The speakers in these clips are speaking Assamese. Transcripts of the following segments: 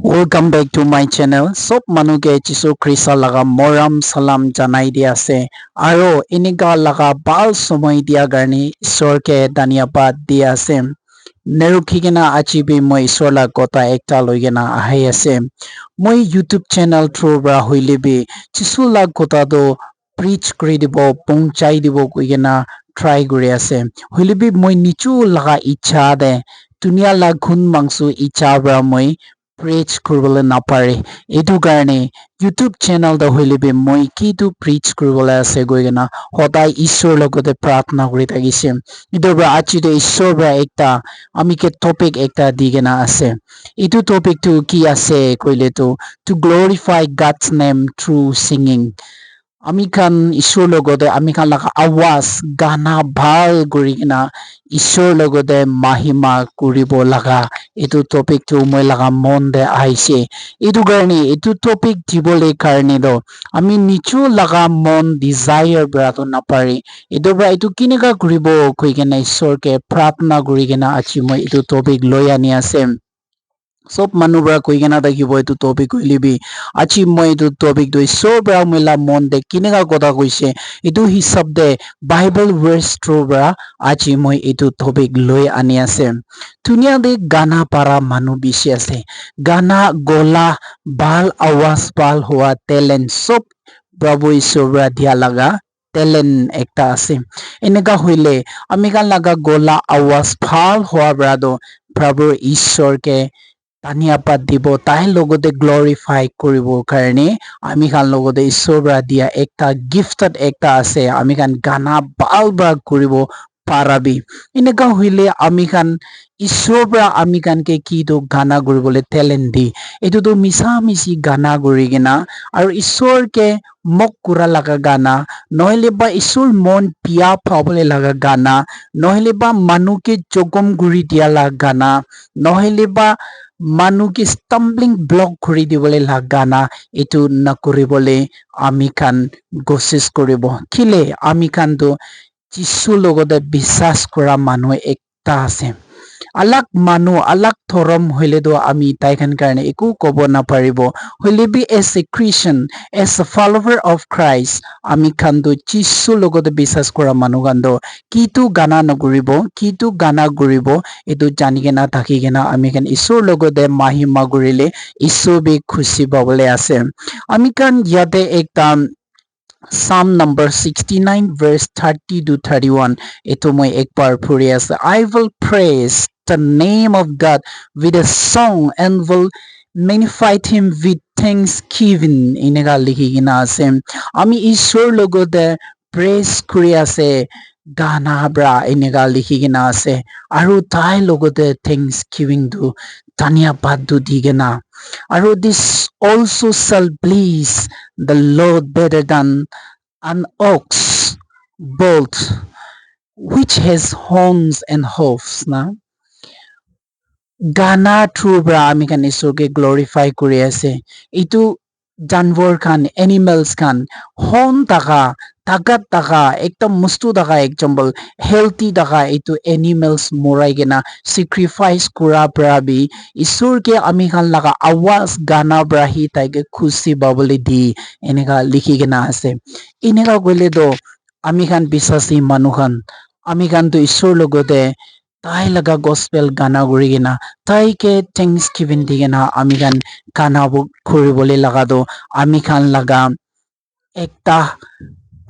Welcome back to my channel. Sob manuke Jisu Krista laga moram salam janai dia ase. Aro iniga laga bal somoy dia garni Ishwar ke dhanyabad dia ase. Nerukhigena achibi moi Ishwar la kota ekta loigena ahi ase. Moi YouTube channel through bra hoilebi Jisu la kota do preach kuri dibo pongchai dibo kuigena try kuri ase. Hoilebi moi nichu laga icha de dunia la gun mangsu icha bra moi preach কৰিবলৈ নাপাৰে এইটো কাৰণে YouTube channel da হইলেবে মই কিটো preach কৰিবলৈ আছে গইনা সদায় ঈশ্বৰ লগতে প্ৰাৰ্থনা কৰি থাকিছে ইটোৰ পৰা আজি ঈশ্বৰ পৰা একটা আমিকে টপিক একটা দিগেনা আছে ইটো টপিকটো কি আছে কইলে to glorify God's name through singing আমি খান ঈশ্বৰ লগতে আমি খান লাগা আৱাজ গানা ভাল কৰি কিনা ঈশ্বৰ লগতে মাহিমা কৰিব লাগা এইটো টপিকটো মই লাগা মন দে আহিছে এইটো কাৰণে এইটো টপিক দিবলৈ কাৰণে দ আমি নিচু লাগা মন ডিজায়াৰ ব্ৰাটো নাপাৰি এইটো পৰা এইটো কিনেকা কৰিব কৈ কিনা ঈশ্বৰকে প্ৰাৰ্থনা কৰি কিনা আজি মই এইটো টপিক লৈ আনি আছে সব মানুহ পৰা কৈ কেনা থাকিব এইটো টপিক কইলিবি আজি মই এইটো টপিক দই সব পৰা মিলা মন দে কিনেকা কথা কৈছে এইটো হিচাপ দে বাইবেল ভাৰ্স থ্ৰু পৰা আজি মই এইটো টপিক লৈ আনি আছে দুনিয়া দে গানা পাৰা মানুহ বেছি আছে গানা গলা ভাল আৱাজ ভাল হোৱা টেলেন্ট সব প্ৰভু ঈশ্বৰ পৰা দিয়া লাগা টেলেন্ট একটা আছে এনেকা হইলে আমি গান লাগা গলা আৱাজ ভাল হোৱা ব্ৰাদো প্ৰভু ঈশ্বৰকে ধন্যবাদ দিব তাই লগতে গ্লোৰিফাই কৰিব কাৰণে আমি খান লগতে ঈশ্বৰ পৰা দিয়া একটা গিফটেড একটা আছে আমি খান গানা ভাল ভাল কৰিব পাৰাবি এনেকা হইলে আমি খান ঈশ্বৰ পৰা আমি খানকে কিটো গানা কৰিবলৈ টেলেন্ট দি এইটোতো মিছা মিছি গানা কৰি কিনা আৰু ঈশ্বৰকে মক কৰা লাগা গানা নহলে বা ঈশ্বৰ মন পিয়া পাবলৈ লাগা গানা নহলে বা মানুহকে জগম গুৰি দিয়া লাগা গানা নহলে বা মানুহকে ষ্টাম্বলিং ব্লক কৰি দিবলৈ লাগা না এইটো নকৰিবলৈ আমি খান কোচিছ কৰিব কিলে আমি খানটো যিছু লগতে বিশ্বাস কৰা মানুহ একটা আছে আলাক মানুহ আলাক ধৰম হইলেতো আমি তাইখান কাৰণে একো কব নাপাৰিব হইলেবি as a Christian as a follower of Christ আমি খানটো যিছু লগতে বিশ্বাস কৰা মানুহ খানটো কিটো গানা নকৰিব কিটো গানা কৰিব এইটো জানি কেনা থাকি কেনা আমি খান ঈশ্বৰ লগতে মাহিমা কৰিলে ঈশ্বৰ বি খুচি পাবলৈ আছে আমি খান ইয়াতে একটা Psalm number 69 verse 30 to 31 ito mo ekbar puri as I will praise the name of God with a song and will magnify him with thanksgiving inega likhi kina ase ami ishwar logote praise kuri ase gana bra inega likhi kina ase aru tai logote thanksgiving tu dhanyabad du digena aru this also shall please the Lord better than an ox bolt which has horns and hoofs na গানা থ্ৰু পৰা আমি খান ঈশ্বৰকে গ্লোৰিফাই কৰি আছে এইটো জানবৰ খান এনিমেলস খান হন টাকা তাকাত টাকা একদম মস্তু টাকা এক্সাম্পল হেলথি টাকা এইটো এনিমেলস মৰাই কেনা সেক্ৰিফাইস কৰা পৰা বি ঈশ্বৰকে আমি খান লাগা আৱাজ গানা পৰা হি তাইকে খুচি পাবলৈ দি এনেকা লিখি কেনা আছে এনেকা কইলে তো আমি খান বিশ্বাসী মানুহ খান আমি খানতো ঈশ্বৰ লগতে তাই লাগা গসপেল গানা কৰি কিনা তাইকে থ্যাংকস গিভিং দি কিনা আমি খান গানা কৰিবলৈ লাগাতো আমি খান লাগা একটা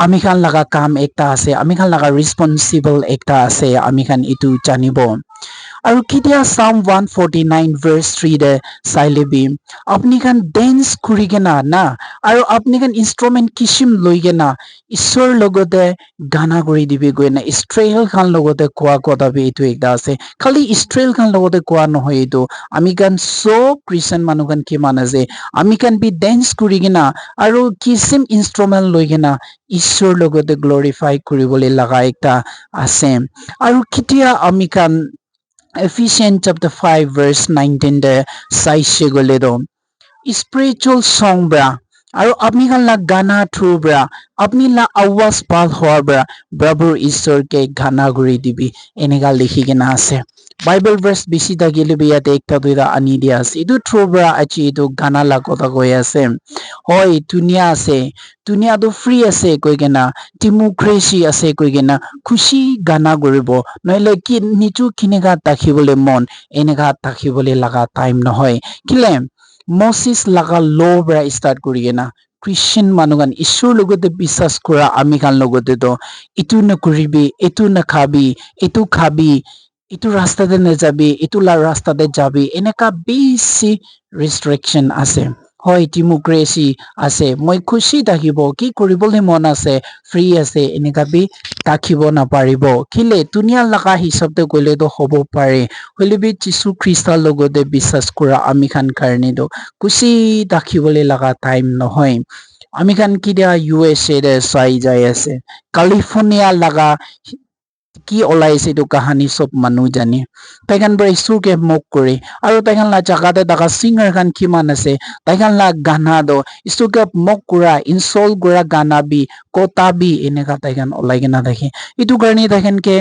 আমি খান লাগা কাম একটা আছে আমি খান লাগা রেসপন্সিবল একটা আছে আমি খান ইটো জানিব আৰু কিতিয়া Psalm 149 verse 3 de sailebi apni kan dance kuri kena na আৰু apni kan instrument kishim loi kena ঈশ্বৰ লগতে গানা কৰি দিবি গইনা ইস্ট্ৰেল খান লগতে কোৱা কথা বি এইটো একটা আছে খালি ইস্ট্ৰেল খান লগতে কোৱা নহয় এইটো আমি কান সব খ্ৰীষ্টান মানুহ কান কি মানে যে আমি কান বি ডেন্স কৰি কিনা আৰু কিছিম ইনস্ট্ৰুমেন্ট লৈ কিনা ঈশ্বৰ লগতে গ্লোৰিফাই কৰিবলৈ লাগা একটা আছে আৰু কিতিয়া আমি কান Ephesians chapter 5 verse 19 de saishe goledo spiritual song bra আৰু আপনি খান লা গানা থ্ৰু বৰা আপনি লা আৱাজ ভাল হোৱাৰ বৰা ব্ৰাবুৰ ঈশ্বৰকে গানা কৰি দিবি এনেকা লিখি কিনা আছে বাইবেল ভাৰ্স বেছি থাকিলে ইয়াতে একটা দুইটা আনি দিয়া আছে এইটো থ্ৰু বৰা আজি এইটো গানা লা কথা কৈ আছে হয় ধুনীয়া আছে দুনিয়াটো ফ্ৰী আছে কৈ কিনা ডেমক্ৰেচি আছে কৈ কিনা খুচি গানা কৰিব নহলে কি নিচু কেনেকা তাকিবলৈ মন এনেকা তাকিবলৈ লগা টাইম নহয় কিলে মচিস লাগা ল' পৰা ষ্টাৰ্ট কৰি কিনা খ্ৰীষ্টিয়ান মানুহ গান ঈশ্বৰৰ লগতে বিশ্বাস কৰা আমি খান লগতেতো ইটো নকৰিবি এইটো নাখাবি এইটো খাবি ইটো ৰাস্তাতে নাযাবি ইটো ৰাস্তাতে যাবি এনেকা বেছি ৰেষ্ট্ৰিকশ্যন আছে হয় ডেমক্ৰেচি আছে মই খুচি থাকিব কি কৰিবলৈ মন আছে ফ্ৰী আছে এনেকা বি তাকিব নাপাৰিব কিলে দুনিয়া লগা হিচাপতে গলেতো হ'ব পাৰে হলে বি যীশু খ্ৰীষ্টৰ লগতে বিশ্বাস কৰা আমি খান কাৰণেতো খুচি তাকিবলৈ লগা টাইম নহয় আমি খান কিতিয়া USA দে চাই যাই আছে কেলিফৰ্ণিয়া লগা কি ওলাইছে এইটো কাহানী চব মানুহ জানি তাইখান পৰা ঈশ্বৰকে মোক কৰি আৰু তাইখান লা জাগাতে থকা চিংগাৰ খান কিমান আছে তাইখান লা গানা দ ঈশ্বৰকে মোক কৰা ইনচল্ট কৰা গানা বি কটাবি এনেকা তাইখান ওলাই কিনা দেখে এইটো কাৰণে তাইখানকে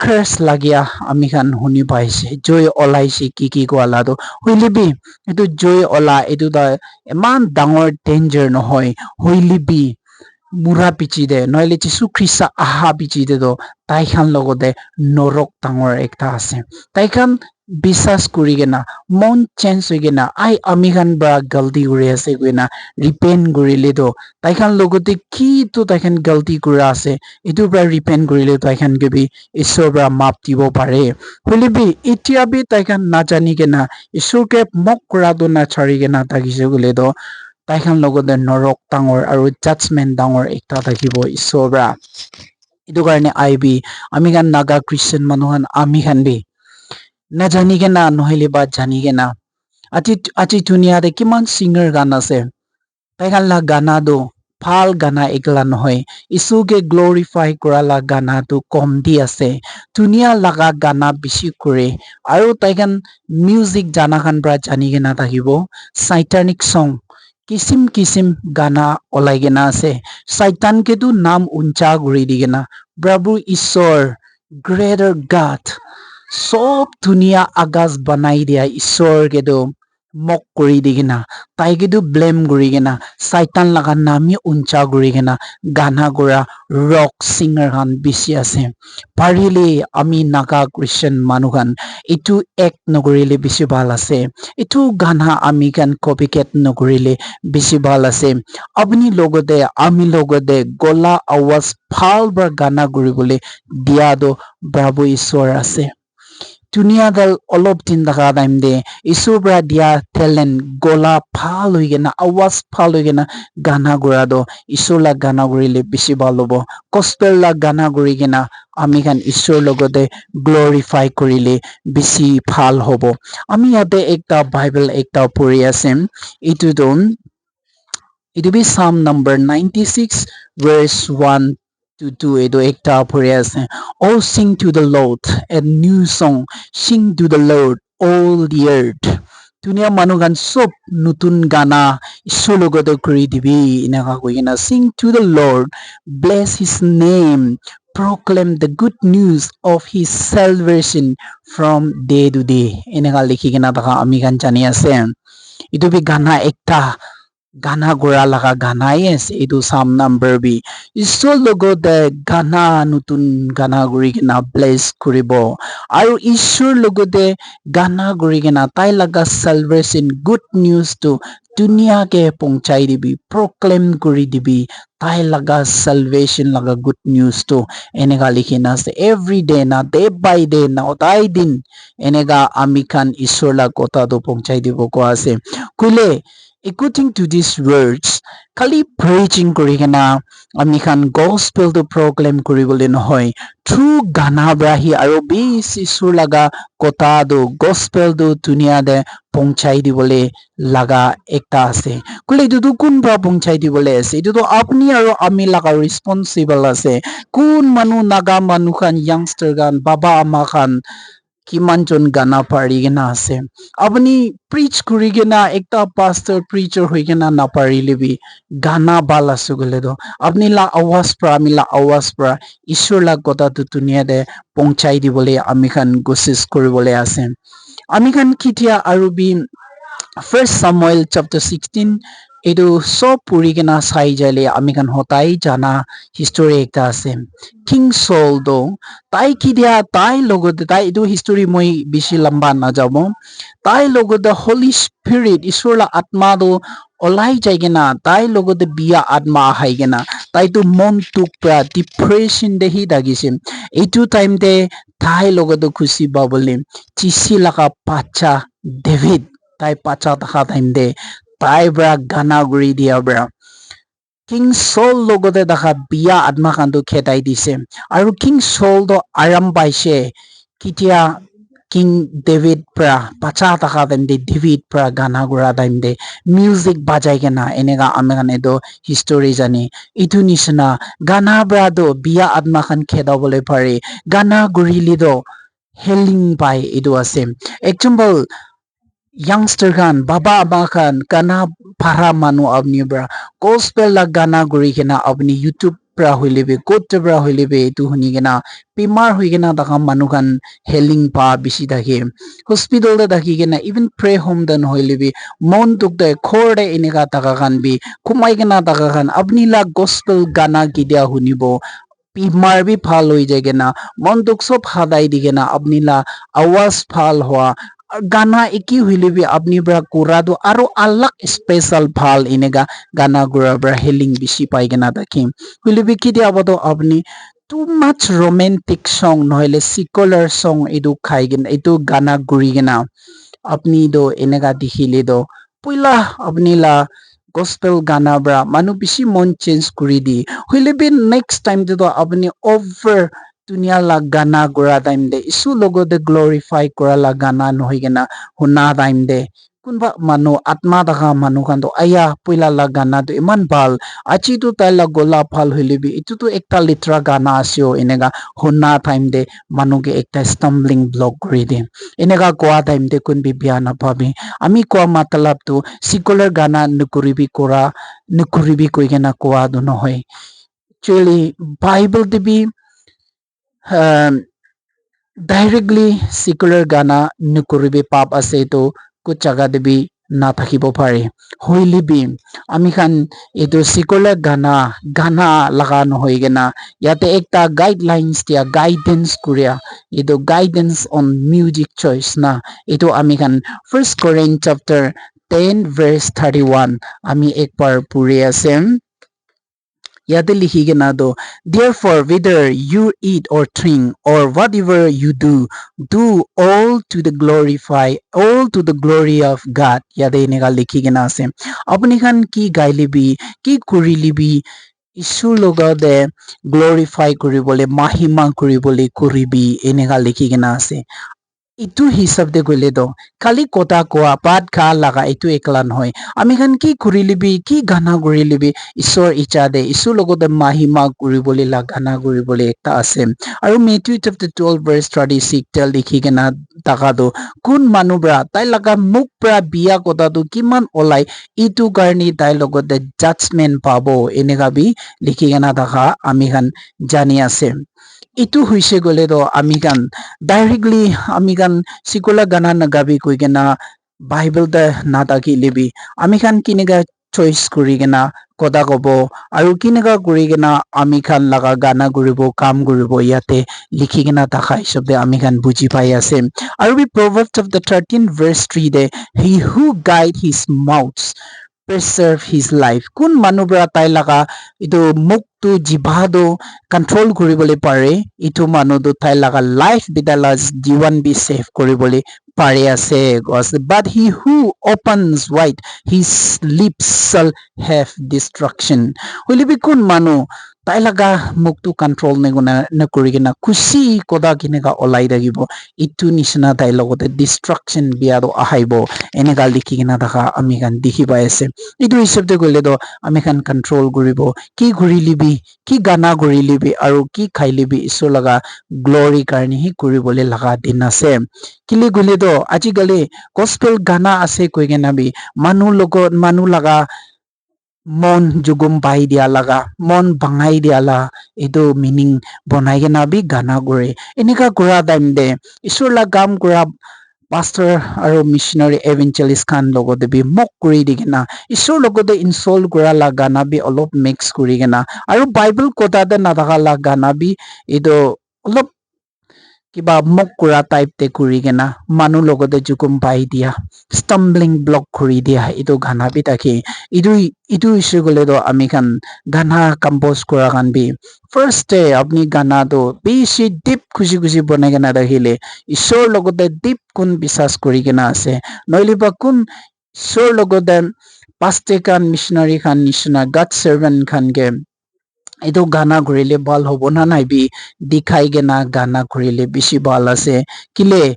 খাৰ্চ লাগিয়া আমি খান শুনি পাইছে জয় ওলাইছে কি কোৱালাটো হইলিবি এইটো জয় ওলা এইটো ইমান ডাঙৰ ডেঞ্জাৰ নহয় হইলিবি মুৰা পিছি দে নহলে যীশু খ্ৰীষ্ট আহা পিছি দে তো তাইখান লগতে নৰক ডাঙৰ একটা আছে তাইখান বিশ্বাস কৰি কিনা মন চেঞ্জ হৈ কিনা আমি খান বা গলতি কৰি আছে কিনা ৰিপেন্ট কৰিলে তো তাইখান লগতে কিটো তাইখান গলতি কৰা আছে এইটোৰ পৰা ৰিপেন্ট কৰিলে তাইখান কেবি ঈশ্বৰৰ পৰা মাপ দিব পাৰে হলিবি এতিয়া বি তাইখান নাজানি কিনা ঈশ্বৰকে মোক কৰাটো নাচাৰি কিনা থাকিছে বোলে তো তাইখান লগতে নৰক ডাঙৰ আৰু জাজমেন্ট ডাঙৰ একটা থাকিব ঈশ্বৰৰ পৰা এইটো কাৰণে আইবি আমি খান নাগা খ্ৰীষ্টিয়ান মানুহ আমি খান বি নাজানি কেনা নহলে বা জানি কেনা আজি দুনিয়াতে কিমান ছিংগাৰ গান আছে তাইখান লা গানাটো ভাল গানা একলা নহয় ইছুকে গ্লৰিফাই কৰা লা গানাটো কম দি আছে ধুনীয়া লগা গানা বেছি কৰে আৰু তাইখান মিউজিক জানা খান পৰা জানি কেনা থাকিব চাইটানিক চং কিচিম গানা ওলাই কেনা আছে চাইতানকেতো নাম উঞ্চা কৰি দি কেনা প্ৰভু ঈশ্বৰ গ্ৰেটাৰ গাড সব ধুনীয়া আকাশ বনাই দিয়া ঈশ্বৰকেতো মক কৰি দি কিনা তাইকেতো ব্লেম কৰি কিনা চাইতান লগা নামি উঞ্চা কৰি কিনা গানা কৰা ৰক ছিংগাৰ খান বেছি আছে পাৰিলে আমি নাগা খ্ৰীষ্টিয়ান মানুহ খান এইটো এক নকৰিলে বেছি ভাল আছে এইটো গানা আমি খান কপিকেট নকৰিলে বেছি ভাল আছে আপুনি লগতে আমি লগতে গলা আৱাজ ভাল বা গানা কৰিবলৈ দিয়াটো প্ৰভু ঈশ্বৰ আছে দুনিয়াডাল অলপ দিন থকা টাইম দে ঈশ্বৰৰ পৰা দিয়া টেলেণ্ট গলা ভাল হৈ কিনা আৱাজ ভাল হৈ কিনা গানা গোৱাটো ঈশ্বৰ লাগ গানা কৰিলে বেছি ভাল হ'ব গস্পেল লাগ গানা কৰি কিনা আমি খান ঈশ্বৰৰ লগতে গ্লৰিফাই কৰিলে বেছি ভাল হ'ব আমি ইয়াতে একটা বাইবেল একটা পঢ়ি আছে এইটোতো B Psalm number 96 verse 1 to 2 এইটো একটা পঢ়ি আছে Oh sing to the Lord a new song sing to the Lord all the earth দুনিয়া মানুহ গান চব নতুন গানা ঈশ্বৰ লগতে কৰি দিবি এনেকা কৈ কিনা sing to the Lord bless his name proclaim the good news of his salvation from day to day এনেকা লিখি কিনা থকা আমি গান জানি আছে এইটো বি গানা একটা গানা গোৰা লগা গানাই আছে এইটো চাম নাম্বাৰ বি ঈশ্বৰ লগতে গানা নতুন গানা কৰি কিনা ব্লেছ কৰিব আৰু ঈশ্বৰ লগতে গানা কৰি কিনা তাই লগা চালভেশ্যন গুড নিউজটো ধুনীয়াকে পਹੁঁচাই দিবি প্ৰক্লেম কৰি দিবি তাই লগা চালভেশ্যন লগা গুড নিউজটো এনেকা লিখি না আছে এভৰি ডে না ডে বাই ডে না সদায় দিন এনেকা আমি খান ঈশ্বৰ লাগ কথাটো পਹੁঁচাই দিব কোৱা আছে কলে according to these words খালি preaching কৰি কিনা আমি খান gospelটো proclaim কৰিবলৈ নহয় through গানা brahi আৰু বেছি সুৰ লগা কথাটো gospelটো দুনিয়াতে পਹੁঁচাই দিবলৈ লগা একটা আছে কলে এইটোতো কোন পৰা পਹੁঁচাই দিবলৈ আছে এইটোতো আপুনি আৰু আমি লগা responsible আছে কোন মানুহ নাগা মানুহ খান youngster গান বাবা আমা খান কিমান জন গানা পাৰি কিনা আছে আপুনি প্ৰিচ কৰি কিনা একটা pastor preacher হৈ কিনা নাপাৰিলেবি গানা ভাল আছে গলে তো আপনি লা আৱাজ পৰা আমি লা আৱাজ পৰা ঈশ্বৰ লা কথাটো দুনিয়াতে পৌঁছাই দিবলৈ আমি খান কোচিছ কৰিবলৈ আছে আমি খান কেতিয়া আৰু বি First Samuel chapter 16 এইটো সব পঢ়ি কিনা চাই যাইলে আমি খান হতাই জানা হিষ্টৰী একটা আছে কিং সল দ তাই কি দিয়া তাই লগতে তাই এইটো হিষ্টৰী মই বেছি লম্বা নাযাব তাই লগতে হলি স্পিৰিট ঈশ্বৰৰ আত্মাটো ওলাই যাই কিনা তাই লগতে বিয়া আত্মা আহাই কিনা তাইতো মনটোক পৰা ডিপ্ৰেশ্যন দেহি দাগিছে এইটো টাইমতে তাই লগতে খুচি পাবলৈ চিচি লগা বাচ্চা ডেভিড তাই বাচ্চা থকা টাইম দে তাই পৰা গানা গুৰি দিয়া পৰা কিং সল লগতে দেখা বিয়া আত্মা খানটো খেদাই দিছে আৰু কিং সলটো আৰাম পাইছে কেতিয়া কিং ডেভিড পৰা বাচ্চা থকা টাইম দে ডেভিড পৰা গানা গুৰা টাইম দে মিউজিক বাজাই কেনা এনেকা আমি খান এইটো হিষ্টৰী জানি এইটো নিচিনা গানা পৰাটো বিয়া আত্মা খান খেদাবলৈ পাৰে গানা গুৰিলিতো হেলিং পাই এইটো আছে example youngster kan baba ama kan kana para manu apni bra gospel la gana guri kena apni youtube pra hoilebe kote pra hoilebe etu huni kena bimar hoi kena taka manu kan healing pa bisi thake hospital da thaki kena even pray home dan hoilebe mon tuk de khor de ineka taka kan bi kumai kena taka kan apni la gospel gana kidia hunibo bimar bi phal hoi jai kena mon tuk sob hadai di kena apni la awaz phal hoa গানা একি হইলেবি আপনি পৰা কুৰাটো আৰু আলাক স্পেশাল ভাল এনেকা গানা গুৰাৰ পৰা হেলিং বেছি পাই কিনা দেখি হইলেবি কেতিয়াবাতো আপনি টু মাছ romantic song নহলে secular song এইটো খাই কিনা এইটো গানা গুৰি কিনা আপনি তো এনেকা দেখিলে তো পইলা আপনি লা gospel গানা পৰা মানুহ বেছি মন চেঞ্জ কৰি দি হইলেবি নেক্সট টাইম তো আপনি over dunia la gana gura time de isu logo de glorify kura la gana nohi gena huna time de kunba manu atma daga manu kan to aya puila la gana to iman bal achi tu tai la gola phal hoilebi itu to ekta litra gana asio enega huna time de manu ke ekta stumbling block kori de enega kwa time de kun bi bia na pabi ami kwa matlab tu secular gana nukuribi koi gena kwa do no hoy actually bible de bi directly secular gana nukuribi pap ase to kuch jaga de bi na thakibo pare hoilibi ami khan etu secular gana laga no hoy gena yate ekta guidelines dia guidance kuria etu guidance on music choice na etu ami khan first Corinthians chapter 10 verse 31 ami ekbar puri ase yate likhi kena do therefore whether you eat or drink or whatever you do all to the glory of God yate eneka likhi kena ase apni khan ki gailibi ki kurilibi ishur logode glorify kuribole mahima kuribole kuribi eneka likhi kena ase itu hisab de gole do kali kota koa pat kha laga itu ekla নহয় আমি খান কি কৰিলিবি কি গানা কৰিলিবি ঈশ্বৰ ইচ্ছা দে ঈশ্বৰ লগতে মাহিমা কৰিবলৈ লা গানা কৰিবলৈ একটা আছে আৰু Matthew chapter 12 verse 36 tel দেখি কেনা তাকাটো কোন মানুহ তাই লগা মুখ পৰা বিয়া কথাটো কিমান ওলাই ইটো কাৰণে তাই লগতে জাজমেন্ট পাব এনেকা বি লিখি কেনা দেখা আমি খান জানি আছে itu huise gole do ami kan directly ami kan sikula gana nagabi koi kena bible da na taki lebi ami kan kinega choice kuri kena koda kobo aru kinega kuri kena ami kan laga gana guribo kam guribo yate likhi kena takha hisabde ami kan buji pai ase aru bi Proverbs of the 13 verse 3 de he who guide his mouth preserve his life kun manu bra tai laga itu muk tu jibado control kuribole pare itu manu tu tai laga life bidala jiwan bi save kuribole pare ase but he who opens wide his lips shall have destruction holibi kun manu তাই laga muktu control na kuri kena kusi koda kinega olai dagibo itu nishina tai logote destruction biado ahaibo enega likhi kena thaka ami kan dikhi pai ase itu hisab te gole do ami kan control koribo ki guri libi ki gana guri libi aru ki khai libi isu laga glory karni hi koribole laga din ase kile gole do aji gale gospel gana ase koi kena bi manu laga mon jugum pai dia laga mon bangai dia la edu meaning bonai kena bi gana gore enika kura time de isur la kam kura pastor aru missionary evangelist khan logote bi mok kuri digena isur logote insult kura la gana bi olop mix kuri kena aru bible kota de nadaka la gana bi edu olop kiba mok kura type te kuri kena manu logote jukum pai dia stumbling block kuri dia itu gana bi taki itu issue gole do ami kan gana compose kura kan bi first day apni gana do bishi deep khushi khushi bonai kena dakhile ishor logote deep kun bisas kuri kena ase noile ba kun ishor logote pastor kan missionary khan nishna god servant khan ke itu gana gurile bal hobo na nai bi dikhai gena gana gurile bishi bal ase kile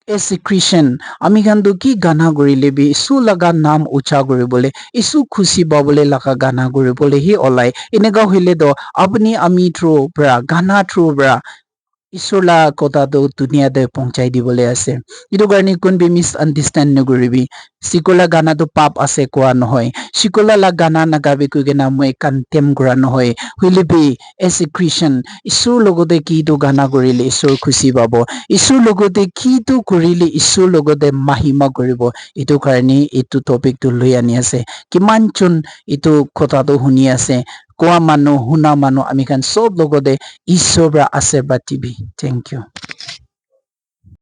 as a Christian ami kan do ki gana gurile bi isu laga naam ucha guribole isu khushi babole laga gana guribole hi olai enega hoile do apni ami through bra gana through bra isola kota do dunia de pਹੁੰਚাই dibole ase itu garni kun bi misunderstand naguribi sikola gana to pap ase kwa nohoy sikola la gana nagabi kugena moi kantem gura nohoy huilibi as a Christian isu logote ki to gana gorile isur khushi babo isu logote ki to gorile isu logote mahima goribo itu karni itu topic to loi ani ase kiman chun itu kota to huni ase koa manu huna manu ami kan sob logote isobra ase batibi thank you